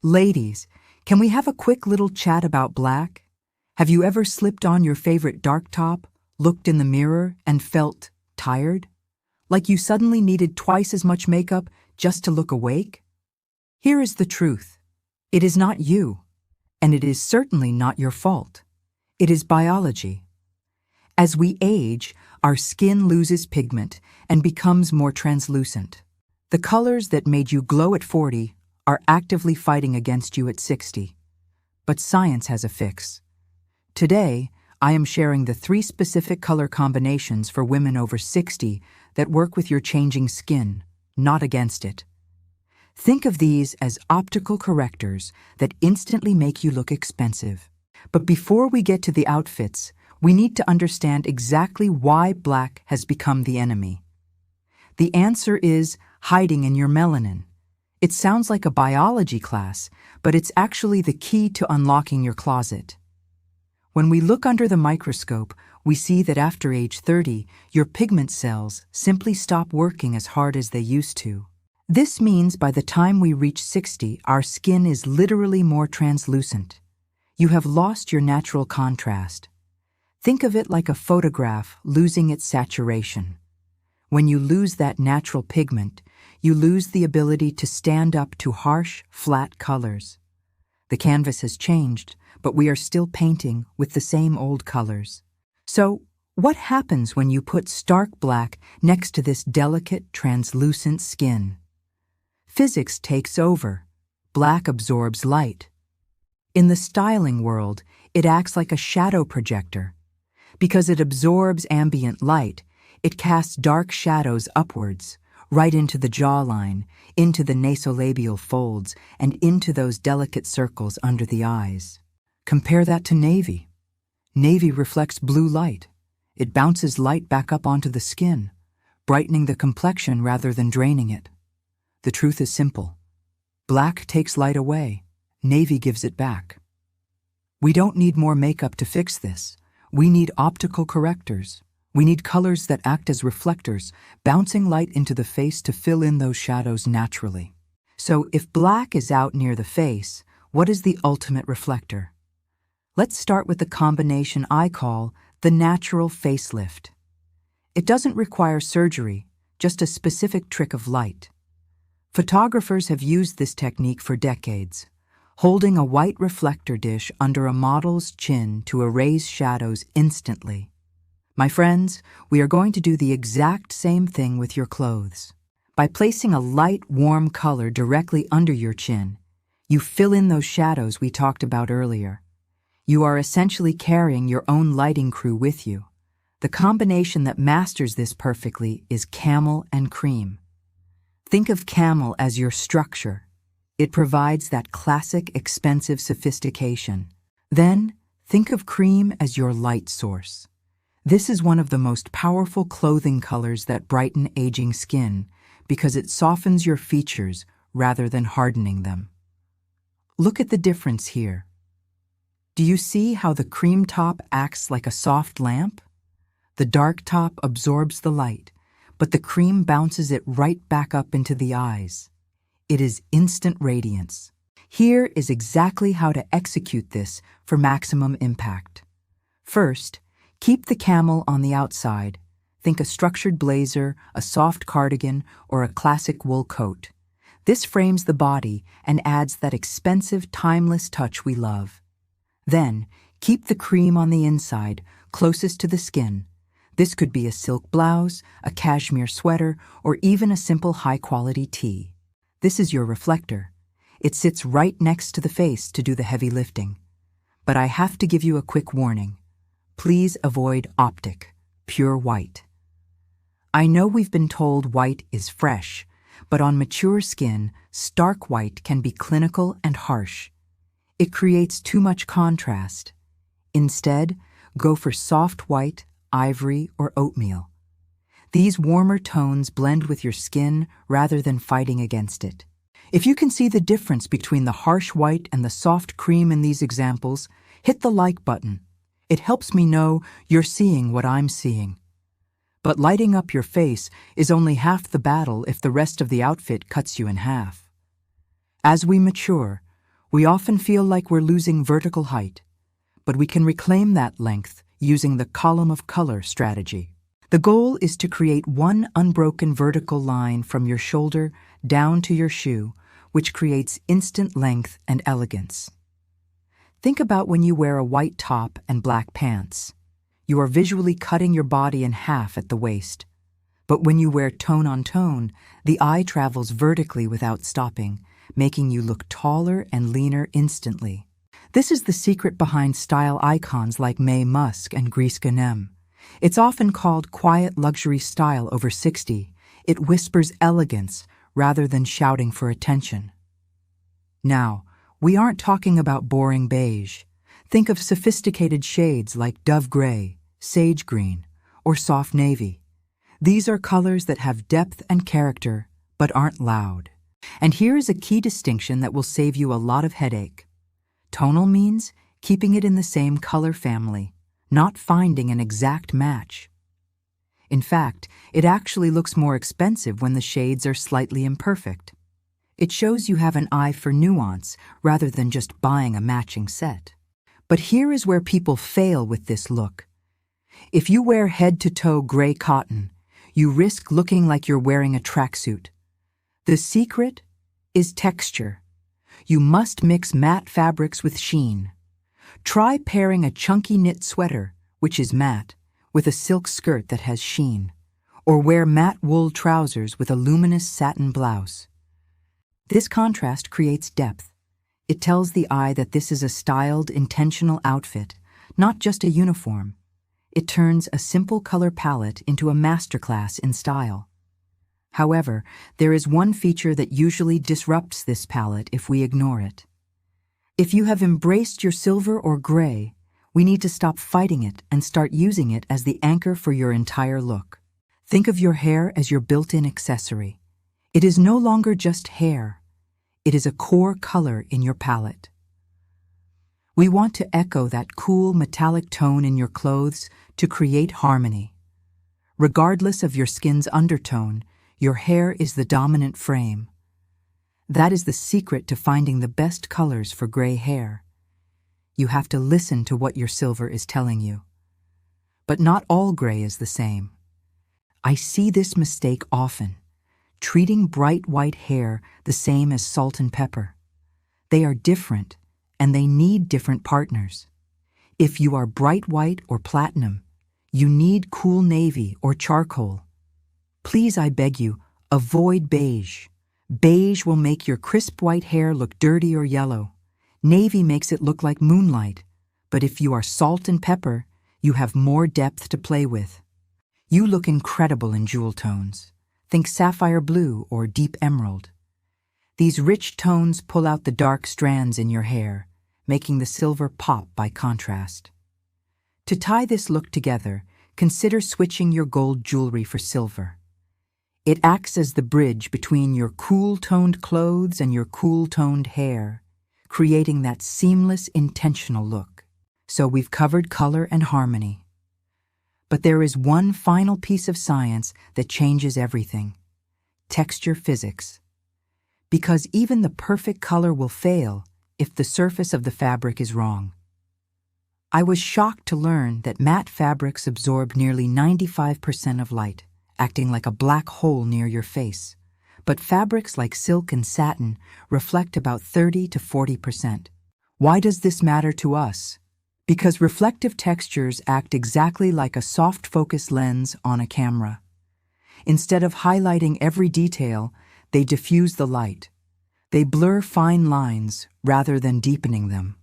Ladies, can we have a quick little chat about black? Have you ever slipped on your favorite dark top, looked in the mirror, and felt tired? Like you suddenly needed twice as much makeup just to look awake? Here is the truth. It is not you, and it is certainly not your fault. It is biology. As we age, our skin loses pigment and becomes more translucent. The colors that made you glow at 40 are actively fighting against you at 60. But science has a fix. Today, I am sharing the 3 specific color combinations for women over 60 that work with your changing skin, not against it. Think of these as optical correctors that instantly make you look expensive. But before we get to the outfits, we need to understand exactly why black has become the enemy. The answer is hiding in your melanin. It sounds like a biology class, but it's actually the key to unlocking your closet. When we look under the microscope, we see that after age 30, your pigment cells simply stop working as hard as they used to. This means by the time we reach 60, our skin is literally more translucent. You have lost your natural contrast. Think of it like a photograph losing its saturation. When you lose that natural pigment, you lose the ability to stand up to harsh, flat colors. The canvas has changed, but we are still painting with the same old colors. So, what happens when you put stark black next to this delicate, translucent skin? Physics takes over. Black absorbs light. In the styling world, it acts like a shadow projector. Because it absorbs ambient light, it casts dark shadows upwards, right into the jawline, into the nasolabial folds, and into those delicate circles under the eyes. Compare that to navy. Navy reflects blue light. It bounces light back up onto the skin, brightening the complexion rather than draining it. The truth is simple. Black takes light away. Navy gives it back. We don't need more makeup to fix this. We need optical correctors. We need colors that act as reflectors, bouncing light into the face to fill in those shadows naturally. So if black is out near the face, what is the ultimate reflector? Let's start with the combination I call the natural facelift. It doesn't require surgery, just a specific trick of light. Photographers have used this technique for decades, holding a white reflector dish under a model's chin to erase shadows instantly. My friends, we are going to do the exact same thing with your clothes. By placing a light, warm color directly under your chin, you fill in those shadows we talked about earlier. You are essentially carrying your own lighting crew with you. The combination that masters this perfectly is Camel and Cream. Think of Camel as your structure. It provides that classic, expensive sophistication. Then, think of Cream as your light source. This is one of the most powerful clothing colors that brighten aging skin because it softens your features rather than hardening them. Look at the difference here. Do you see how the cream top acts like a soft lamp? The dark top absorbs the light, but the cream bounces it right back up into the eyes. It is instant radiance. Here is exactly how to execute this for maximum impact. First, keep the camel on the outside. Think a structured blazer, a soft cardigan, or a classic wool coat. This frames the body and adds that expensive, timeless touch we love. Then, keep the cream on the inside, closest to the skin. This could be a silk blouse, a cashmere sweater, or even a simple high-quality tee. This is your reflector. It sits right next to the face to do the heavy lifting. But I have to give you a quick warning. Please avoid optic, pure white. I know we've been told white is fresh, but on mature skin, stark white can be clinical and harsh. It creates too much contrast. Instead, go for soft white, ivory, or oatmeal. These warmer tones blend with your skin rather than fighting against it. If you can see the difference between the harsh white and the soft cream in these examples, hit the like button. It helps me know you're seeing what I'm seeing. But lighting up your face is only half the battle if the rest of the outfit cuts you in half. As we mature, We often feel like we're losing vertical height, but we can reclaim that length using the column of color strategy. The goal is to create one unbroken vertical line from your shoulder down to your shoe, which creates instant length and elegance. Think about when you wear a white top and black pants. You are visually cutting your body in half at the waist. But when you wear tone on tone, the eye travels vertically without stopping, making you look taller and leaner instantly. This is the secret behind style icons like Mae Musk and gracefully. It's often called quiet luxury style over 60. It whispers elegance rather than shouting for attention. Now, we aren't talking about boring beige. Think of sophisticated shades like dove gray, sage green, or soft navy. These are colors that have depth and character, but aren't loud. And here is a key distinction that will save you a lot of headache. Tonal means keeping it in the same color family, not finding an exact match. In fact, it actually looks more expensive when the shades are slightly imperfect. It shows you have an eye for nuance rather than just buying a matching set. But here is where people fail with this look. If you wear head-to-toe gray cotton, you risk looking like you're wearing a tracksuit. The secret is texture. You must mix matte fabrics with sheen. Try pairing a chunky knit sweater, which is matte, with a silk skirt that has sheen, or wear matte wool trousers with a luminous satin blouse. This contrast creates depth. It tells the eye that this is a styled, intentional outfit, not just a uniform. It turns a simple color palette into a masterclass in style. However, there is one feature that usually disrupts this palette if we ignore it. If you have embraced your silver or gray, we need to stop fighting it and start using it as the anchor for your entire look. Think of your hair as your built-in accessory. It is no longer just hair. It is a core color in your palette. We want to echo that cool metallic tone in your clothes to create harmony. Regardless of your skin's undertone, your hair is the dominant frame. That is the secret to finding the best colors for gray hair. You have to listen to what your silver is telling you. But not all gray is the same. I see this mistake often, treating bright white hair the same as salt and pepper. They are different, and they need different partners. If you are bright white or platinum, you need cool navy or charcoal. Please, I beg you, avoid beige. Beige will make your crisp white hair look dirty or yellow. Navy makes it look like moonlight. But if you are salt and pepper, you have more depth to play with. You look incredible in jewel tones. Think sapphire blue or deep emerald. These rich tones pull out the dark strands in your hair, making the silver pop by contrast. To tie this look together, consider switching your gold jewelry for silver. It acts as the bridge between your cool-toned clothes and your cool-toned hair, creating that seamless, intentional look. So we've covered color and harmony. But there is one final piece of science that changes everything: texture physics. Because even the perfect color will fail if the surface of the fabric is wrong. I was shocked to learn that matte fabrics absorb nearly 95% of light, acting like a black hole near your face. But fabrics like silk and satin reflect about 30 to 40%. Why does this matter to us? Because reflective textures act exactly like a soft focus lens on a camera. Instead of highlighting every detail, they diffuse the light. They blur fine lines rather than deepening them.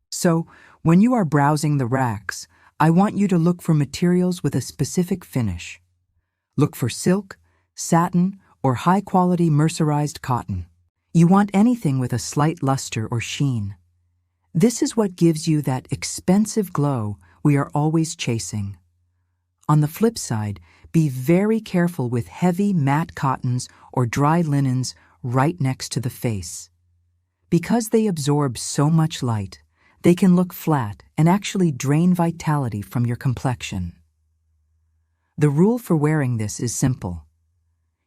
So, when you are browsing the racks, I want you to look for materials with a specific finish. Look for silk, satin, or high-quality mercerized cotton. You want anything with a slight luster or sheen. This is what gives you that expensive glow we are always chasing. On the flip side, be very careful with heavy matte cottons or dry linens right next to the face. Because they absorb so much light, they can look flat and actually drain vitality from your complexion. The rule for wearing this is simple.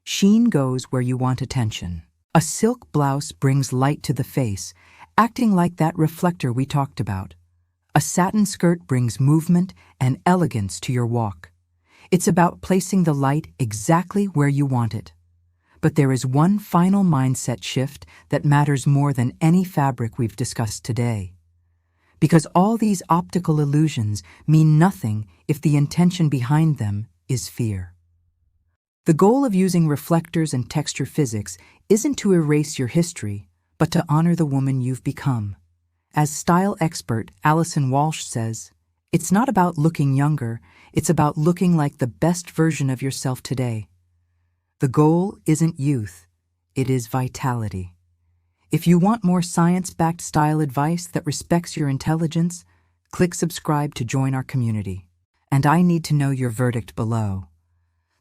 Sheen goes where you want attention. A silk blouse brings light to the face, acting like that reflector we talked about. A satin skirt brings movement and elegance to your walk. It's about placing the light exactly where you want it. But there is one final mindset shift that matters more than any fabric we've discussed today. Because all these optical illusions mean nothing if the intention behind them is fear. The goal of using reflectors and texture physics isn't to erase your history, but to honor the woman you've become. As style expert Alison Walsh says, it's not about looking younger, it's about looking like the best version of yourself today. The goal isn't youth, it is vitality. If you want more science-backed style advice that respects your intelligence, click subscribe to join our community. And I need to know your verdict below.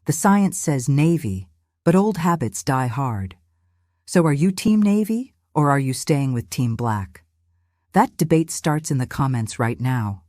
The science says navy, but old habits die hard. So are you Team Navy, or are you staying with Team Black? That debate starts in the comments right now.